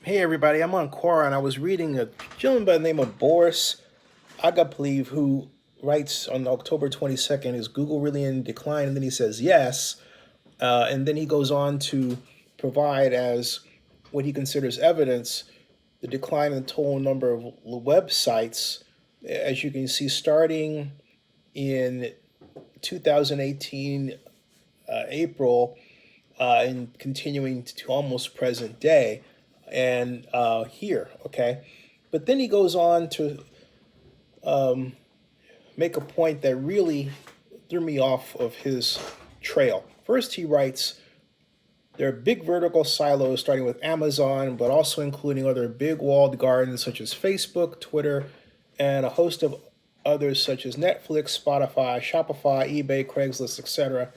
Hey everybody, I'm on Quora and I was reading a gentleman by the name of Boris Agapiev who writes on October 22nd, is Google really in decline? And then he says yes. And then he goes on to provide as what he considers evidence the decline in the total number of websites, as you can see, starting in 2018 April and continuing to almost present day and here, okay? But then he goes on to make a point that really threw me off of his trail. First, he writes, there are big vertical silos starting with Amazon, but also including other big walled gardens such as Facebook, Twitter, and a host of others such as Netflix, Spotify, Shopify, eBay, Craigslist, etc.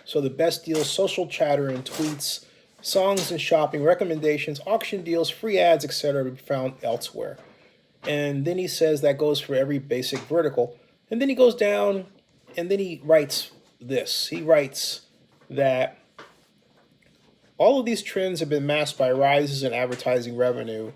So the best deals, social chatter and tweets, songs and shopping, recommendations, auction deals, free ads, etc. to be found elsewhere. And then he says that goes for every basic vertical. And then he goes down and then he writes this. He writes that all of these trends have been masked by rises in advertising revenue,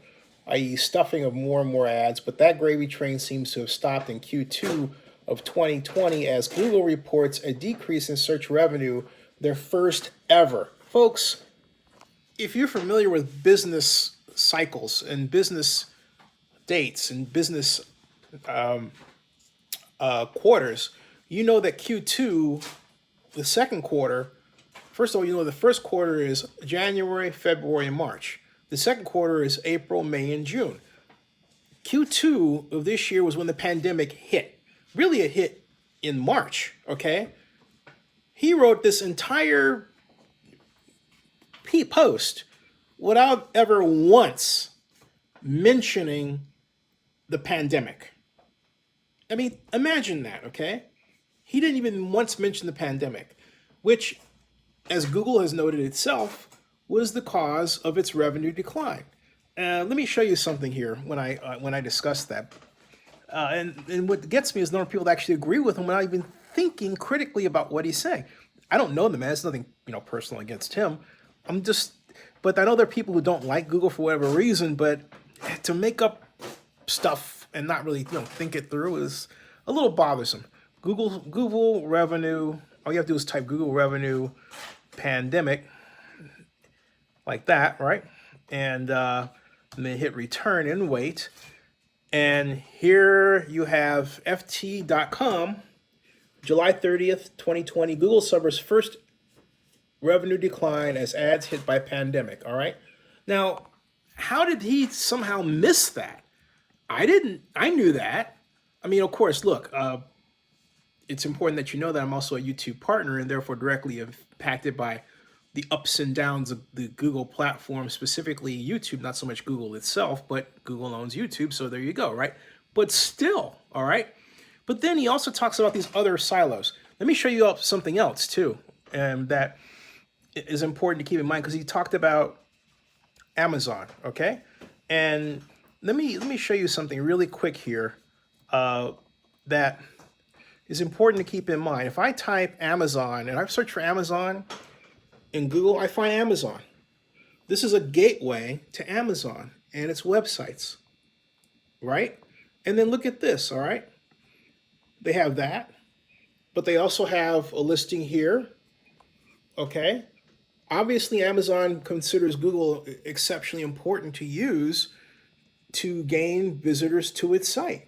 i.e., stuffing of more and more ads, but that gravy train seems to have stopped in Q2 of 2020 as Google reports a decrease in search revenue, their first ever. Folks, if you're familiar with business cycles and business dates and business quarters, you know that Q2, the second quarter, first of all, you know the first quarter is January, February, and March. The second quarter is April, May, and June. Q2 of this year was when the pandemic hit. Really, it hit in March, okay? He wrote this entire post without ever once mentioning the pandemic. I mean, imagine that, okay? He didn't even once mention the pandemic, which, as Google has noted itself, was the cause of its revenue decline. Let me show you something here when I discuss that. And what gets me is the number of people that actually agree with him without even thinking critically about what he's saying. I don't know the man. It's nothing personal against him. But I know there are people who don't like Google for whatever reason. But to make up stuff and not really think it through is a little bothersome. Google revenue. All you have to do is type Google revenue pandemic like that, right? And then hit return and wait. And here you have ft.com, July 30th, 2020. Google suffers first revenue decline as ads hit by pandemic, all right? Now, how did he somehow miss that? I didn't. I knew that. I mean, of course, look, it's important that you know that I'm also a YouTube partner and therefore directly impacted by the ups and downs of the Google platform, specifically YouTube, not so much Google itself, but Google owns YouTube, so there you go, right? But still, all right? But then he also talks about these other silos. Let me show you something else too, that is important to keep in mind because he talked about Amazon, okay? And let me show you something really quick here that is important to keep in mind. If I type Amazon and I search for Amazon in Google, I find Amazon. This is a gateway to Amazon and its websites, right? And then look at this, all right? They have that, but they also have a listing here, okay? Obviously, Amazon considers Google exceptionally important to use to gain visitors to its site,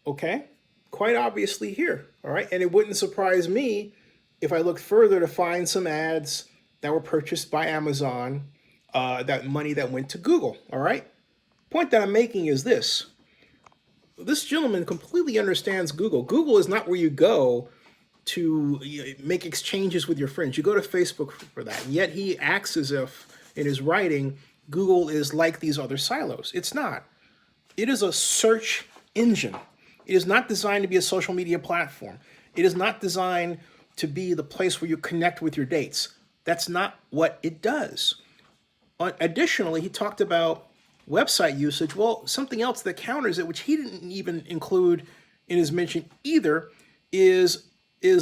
okay? Quite obviously here, all right? And it wouldn't surprise me if I looked further to find some ads that were purchased by Amazon, that money that went to Google, all right? Point that I'm making is this. This gentleman completely understands Google. Google is not where you go to make exchanges with your friends. You go to Facebook for that. And yet he acts as if, in his writing, Google is like these other silos. It's not. It is a search engine. It is not designed to be a social media platform. It is not designed to be the place where you connect with your dates. That's not what it does. Additionally, he talked about website usage. Well, something else that counters it, which he didn't even include in his mention either, is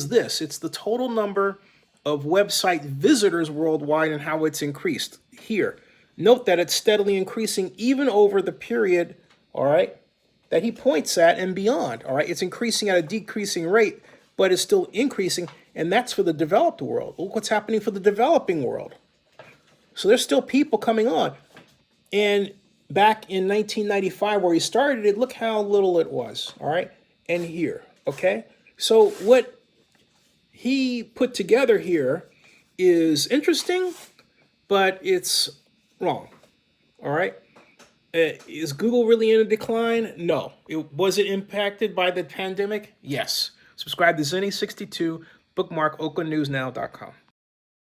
this. It's the total number of website visitors worldwide and how it's increased here. Note that it's steadily increasing even over the period, all right, that he points at and beyond, all right? It's increasing at a decreasing rate, but it's still increasing, and that's for the developed world. Look what's happening for the developing world. So there's still people coming on. And back in 1995, where he started it, look how little it was, all right? And here, okay? So what he put together here is interesting, but it's wrong, all right? Is Google really in a decline? No. Was it impacted by the pandemic? Yes. Subscribe to Zenny62, bookmark oaklandnewsnow.com.